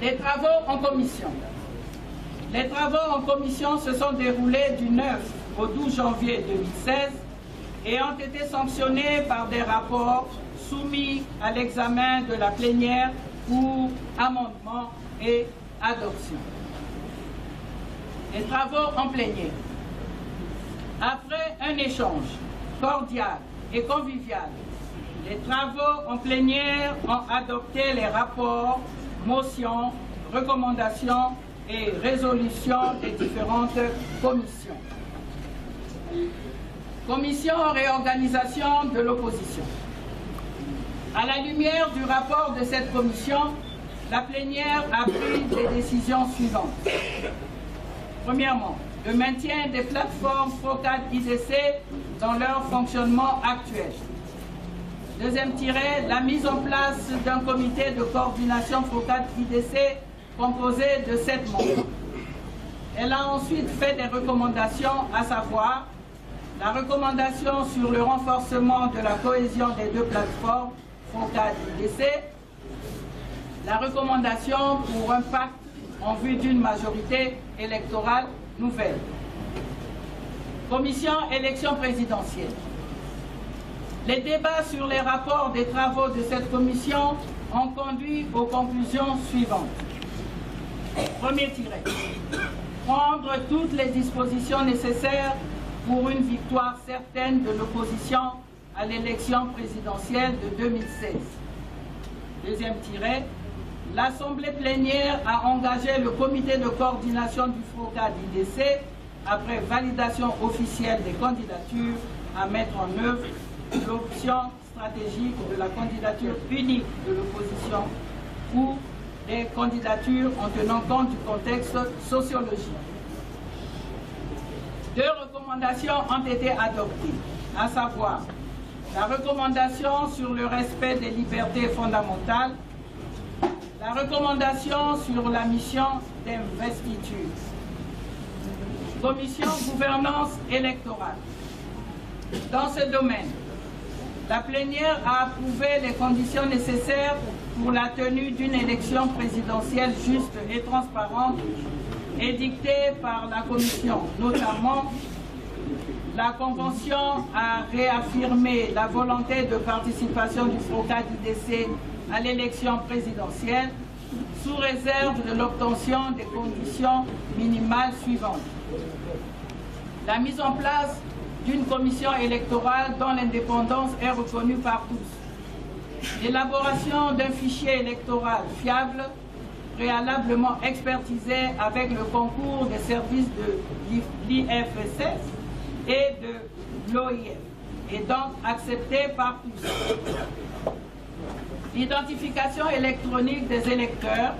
Les travaux en commission. Les travaux en commission se sont déroulés du 9 au 12 janvier 2016 et ont été sanctionnés par des rapports soumis à l'examen de la plénière pour amendement et adoption. Les travaux en plénière. Après un échange cordial et convivial, les travaux en plénière ont adopté les rapports, motions, recommandations et résolutions des différentes commissions. Commission réorganisation de l'opposition. À la lumière du rapport de cette commission, la plénière a pris des décisions suivantes. Premièrement, le maintien des plateformes FROCAD-IDC dans leur fonctionnement actuel. Deuxième tiret, la mise en place d'un comité de coordination FROCAD-IDC composé de 7 membres. Elle a ensuite fait des recommandations, à savoir la recommandation sur le renforcement de la cohésion des deux plateformes FROCAD-IDC, la recommandation pour un pacte en vue d'une majorité électorale nouvelle. Commission élection présidentielle. Les débats sur les rapports des travaux de cette commission ont conduit aux conclusions suivantes. Premier tiret. Prendre toutes les dispositions nécessaires pour une victoire certaine de l'opposition à l'élection présidentielle de 2016. Deuxième tiret. L'Assemblée plénière a engagé le comité de coordination du FROCAD-IDC, après validation officielle des candidatures, à mettre en œuvre l'option stratégique de la candidature unique de l'opposition ou des candidatures en tenant compte du contexte sociologique. 2 recommandations ont été adoptées, à savoir la recommandation sur le respect des libertés fondamentales, la recommandation sur la mission d'investiture. Commission gouvernance électorale. Dans ce domaine, la plénière a approuvé les conditions nécessaires pour la tenue d'une élection présidentielle juste et transparente édictée par la Commission. Notamment, la Convention a réaffirmé la volonté de participation du FROCAD-IDC à l'élection présidentielle sous réserve de l'obtention des conditions minimales suivantes. La mise en place d'une commission électorale dont l'indépendance est reconnue par tous. L'élaboration d'un fichier électoral fiable, préalablement expertisé avec le concours des services de l'IFSS et de l'OIF, et donc accepté par tous. L'identification électronique des électeurs,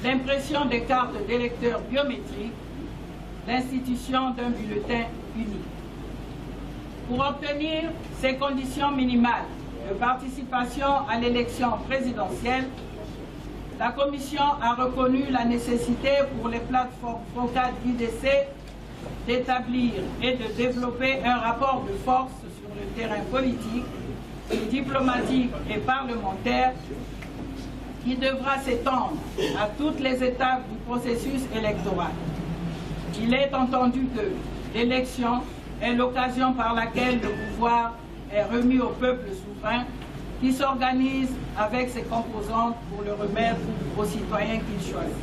l'impression des cartes d'électeurs biométriques, l'institution d'un bulletin unique. Pour obtenir ces conditions minimales de participation à l'élection présidentielle, la Commission a reconnu la nécessité pour les plateformes FROCAD-IDC d'établir et de développer un rapport de force sur le terrain politique, diplomatique et parlementaire qui devra s'étendre à toutes les étapes du processus électoral. Il est entendu que l'élection est l'occasion par laquelle le pouvoir est remis au peuple souverain qui s'organise avec ses composantes pour le remettre aux citoyens qu'il choisit.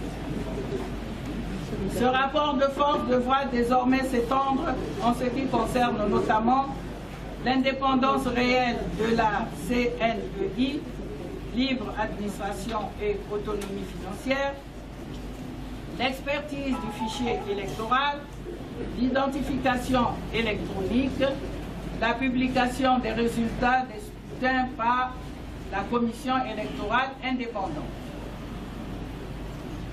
Ce rapport de force devra désormais s'étendre en ce qui concerne notamment l'indépendance réelle de la CNEI, libre administration et autonomie financière, l'expertise du fichier électoral, l'identification électronique, la publication des résultats des scrutins par la commission électorale indépendante.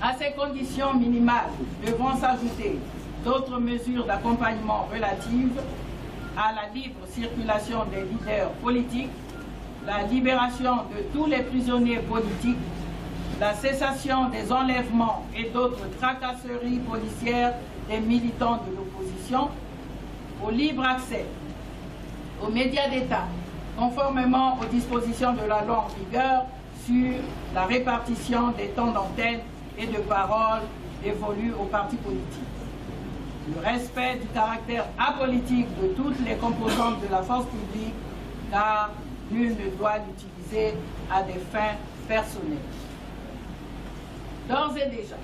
À ces conditions minimales devront s'ajouter d'autres mesures d'accompagnement relatives à la libre circulation des leaders politiques, la libération de tous les prisonniers politiques, la cessation des enlèvements et d'autres tracasseries policières des militants de l'opposition, au libre accès aux médias d'État, conformément aux dispositions de la loi en vigueur sur la répartition des temps d'antenne et de parole dévolus aux partis politiques. Le respect du caractère apolitique de toutes les composantes de la force publique, car nul ne doit l'utiliser à des fins personnelles. D'ores et déjà,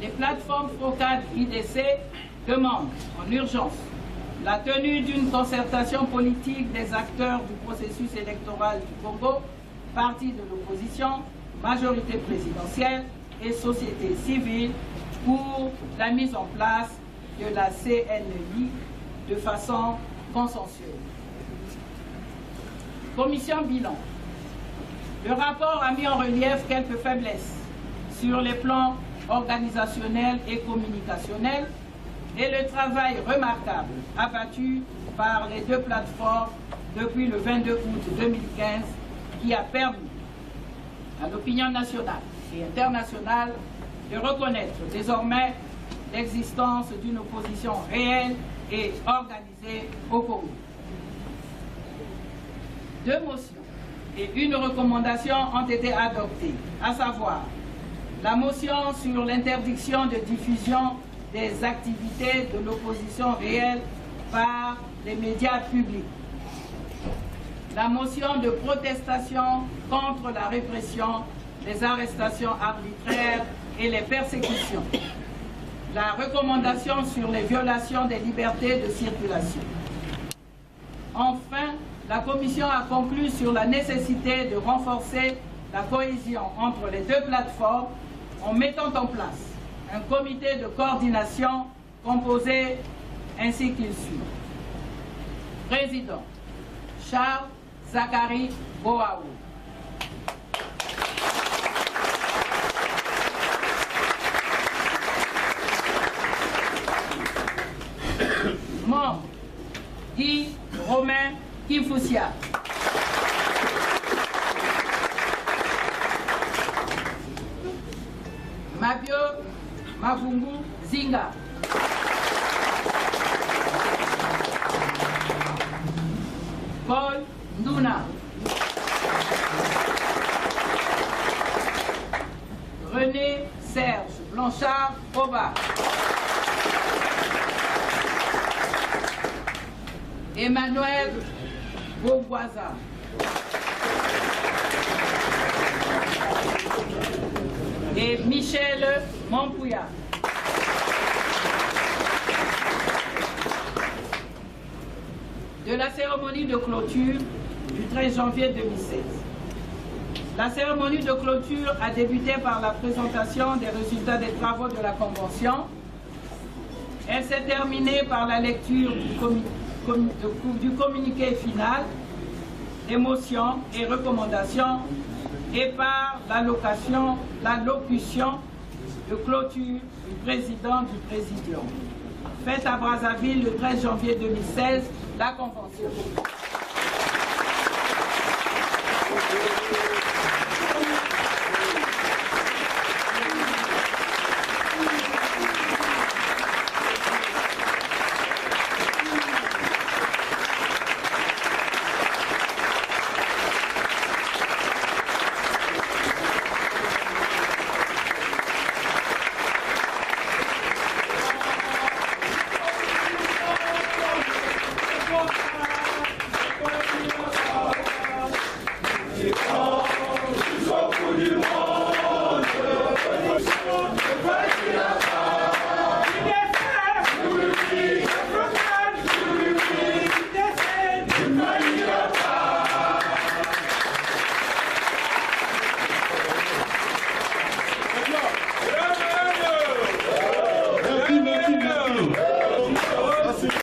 les plateformes FROCAD IDC demandent en urgence la tenue d'une concertation politique des acteurs du processus électoral du Congo, partis de l'opposition, majorité présidentielle et société civile pour la mise en place de la CNI de façon consensuelle. Commission bilan. Le rapport a mis en relief quelques faiblesses sur les plans organisationnels et communicationnels et le travail remarquable abattu par les deux plateformes depuis le 22 août 2015 qui a permis à l'opinion nationale et internationale de reconnaître désormais l'existence d'une opposition réelle et organisée au Congo. Deux motions et une recommandation ont été adoptées, à savoir la motion sur l'interdiction de diffusion des activités de l'opposition réelle par les médias publics, la motion de protestation contre la répression, les arrestations arbitraires et les persécutions, la recommandation sur les violations des libertés de circulation. Enfin, la Commission a conclu sur la nécessité de renforcer la cohésion entre les deux plateformes en mettant en place un comité de coordination composé ainsi qu'il suit. Président, Charles Zachary Boaou. Membre, Guy Romain Kimfoussia. Mabio Mavungu Zinga. Paul Nduna. René Serge Blanchard Oba. Emmanuel Bourgoisa. Et Michel Mampouya. De la cérémonie de clôture du 13 janvier 2016. La cérémonie de clôture a débuté par la présentation des résultats des travaux de la Convention. Elle s'est terminée par la lecture du communiqué final, des motions et recommandations et par l'allocution de clôture du président du Présidium. Faite à Brazzaville le 13 janvier 2016, la Convention.